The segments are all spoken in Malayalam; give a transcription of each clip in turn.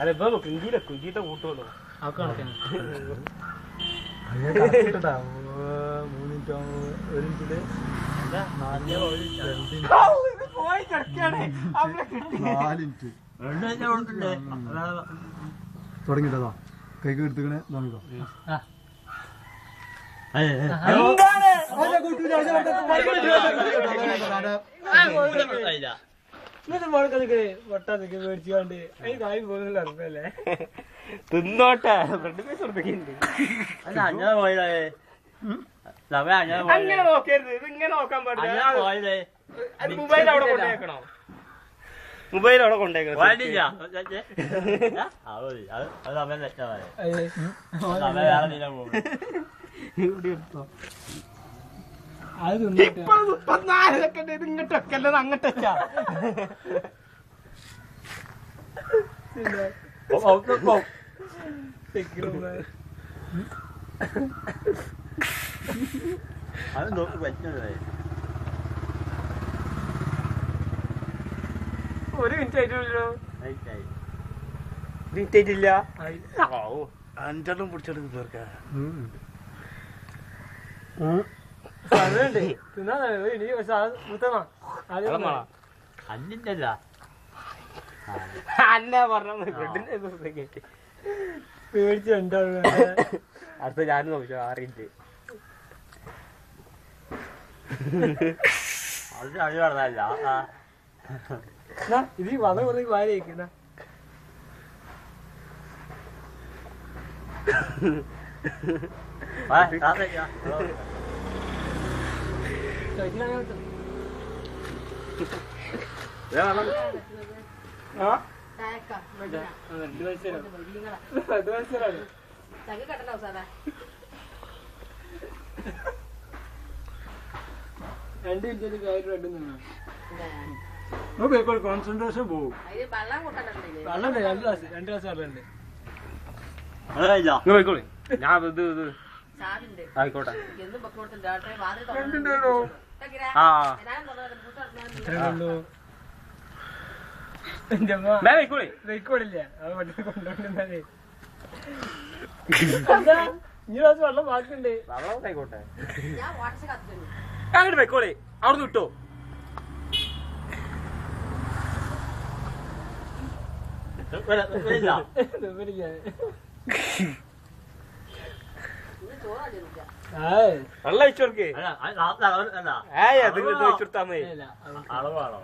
അതെ കുഞ്ചിയുടെ കൂട്ടുള്ളൂ തുടങ്ങിട്ടതാ കൈക്ക് എടുത്തുക്കണേ നോക്കിക്കോ തിന്നോട്ടെ ഫ്രണ്ട് പൈസ കൊടുക്കുന്നുണ്ട് അങ്ങനെ നോക്കരുത് ഇത് ഇങ്ങനെ നോക്കാൻ പാടില്ല മൊബൈൽ അവിടെ കൊണ്ടേക്കണോ മൊബൈൽ അവിടെ കൊണ്ടേക്കണം ഇപ്പൊ 34 സെക്കൻഡ് ഇത് ഇങ്ങോട്ടൊക്കെ അല്ലത് അങ്ങോട്ടൊക്കെ അത് നോക്കി പറ്റുന്നത് ഒരു മിനിറ്റ് ആയിട്ടില്ലല്ലോ മിനിറ്റ് ആയിട്ടില്ല അഞ്ചെണ്ണം പിടിച്ചെടുത്ത് തീർക്കാ അന്നില്ല അന്ന പറഞ്ഞ പേടിച്ചുണ്ടോ അടുത്ത ഞാനും നോക്കിച്ചോ 6 മിനിറ്റ് അത് അടി പറഞ്ഞല്ല ഇത് വന്ന കുറേ വാരിക്കുന്ന കോൺസെൻട്രേഷൻ പോകും രണ്ട് ക്ലാസ് വെള്ളമുണ്ട് ഞാൻ ഇത് ആയിക്കോട്ടെ വെക്കോളില്ല അത് വണ്ടി കൊണ്ടുപോകുന്നേ ഈ ക്ലാസ് വെള്ളം ബാക്കിയുണ്ട് വെള്ളം ആയിക്കോട്ടെ അങ്ങോട്ട് വെക്കോളി അവിടുന്ന് വിട്ടോ വെള്ളം അയച്ചോർക്ക് വെച്ചെടുത്താ മതി അളവാണോ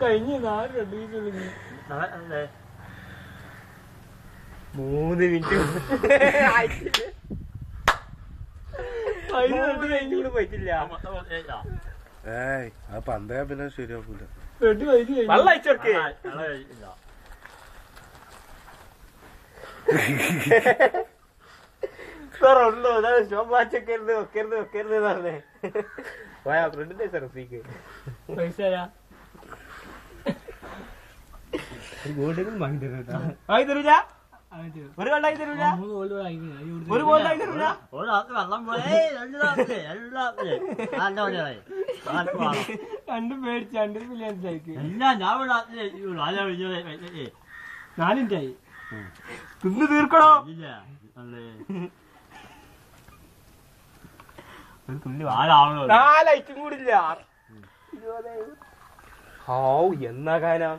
കഴിഞ്ഞ 4 മിനിറ്റ് പോയിട്ടില്ല പന്തേ പിന്നെ ശരിയാക്കൂല വെള്ളം അയച്ചോർക്ക് ഉള്ളൂ സ്റ്റോപ്പാച്ചൊക്കരുത് വെക്കരുത് വെക്കരുത് പറഞ്ഞേ പോയാ ഫ്രണ്ടിന്റെ സർഫിക്ക് പൈസ വാങ്ങി തരൂല ഒരു വെള്ളം തരൂല ഒരു ബോൾ തരൂല രണ്ടും പേടിച്ച് 2 മില്യൺ 4 മിനിറ്റായി തിന്ന് തീർക്കണോ നാലൈറ്റും കൂടില്ല എന്നാ കാനാ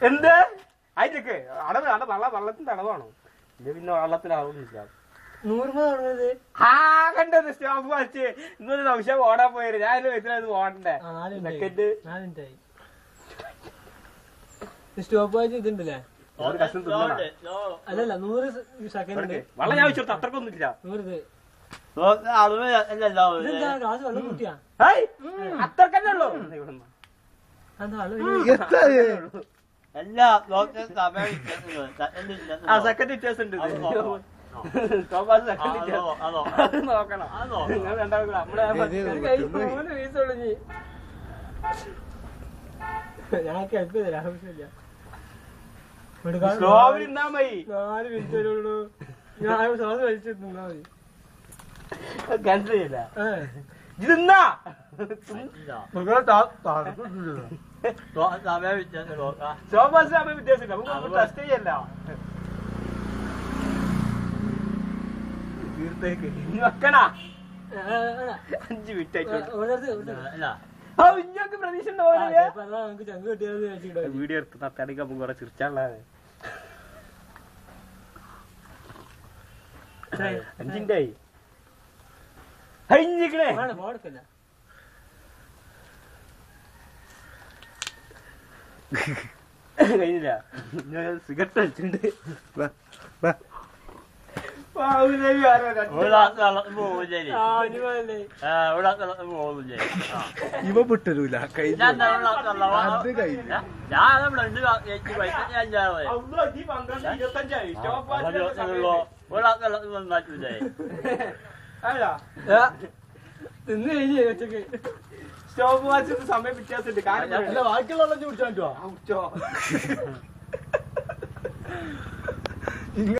എന്ത് ആയിട്ടൊക്കെ വെള്ളത്തിന്റെ അടവാണോ ഇല്ല പിന്നെ വെള്ളത്തിന്റെ അളവൊന്നുമില്ല 100 കണ്ടത് സ്റ്റാമ്പ് വരച്ച് ഇന്നൊരു നിമിഷം ഓടാൻ പോയത് ഞാൻ വെച്ചിട്ട് ഓടണ്ടേ സ്റ്റോപ്പ് വാച്ച് ഇതുണ്ടല്ലേ അല്ലല്ല 100 സെക്കൻഡ് വെള്ളം ഞാൻ വെച്ചോട്ടെ അത്രക്കൊന്നും ഇല്ല 100 അത്രക്കന്നെ ഉള്ളൂ സെക്കൻഡ് വ്യത്യാസം ഉണ്ട് നോക്കണം നിങ്ങൾ രണ്ടാമത് നമ്മളെ വീസ് ഒളിഞ്ഞ് ഞങ്ങൾക്ക് ഹെൽപ്പ് ചെയ്തില്ല ആവശ്യമില്ല സ്ലോവിൽ നിന്നാ മതി. 4 മിനിറ്റ് വരുള്ളൂ. ഞാൻ ശ്വാസം വലിച്ചു നിന്നാ മതി. ക്യാൻസൽ ചെയ്യില്ല. ഇത് നിന്നാ സോബാസ് സമയം വ്യത്യാസമില്ല. നമുക്ക് ടെസ്റ്റ് ചെയ്യല്ല. തീർത്തേക്ക് ഇനി വെക്കണ 5 മിനിറ്റ് ആയിട്ട് ഇഞ്ഞൊക്കെ പ്രതീക്ഷ നമുക്ക് ചങ്ക് കിട്ടിയത് വീഡിയോ എടുത്ത് തത്തടിക്ക് നമുക്ക് കുറെ ചിരിച്ചാളെ 5 മിനിറ്റ് ആയി കഴിഞ്ഞിക്കണേ. പോടക്കല്ല കഴിഞ്ഞില്ല. സിഗരറ്റ് വലിച്ചിട്ടുണ്ട്. ഇവ വിട്ടരൂല കഴിഞ്ഞ അത് കഴിഞ്ഞ തിന്ന് കഴിഞ്ഞ് ഉച്ചക്ക് സ്റ്റോപ്പ് വാച്ച് സമയം വ്യത്യാസമുണ്ട്. കാരണം ബാക്കിയുള്ള കുടിച്ചാൻ കുടിച്ചോ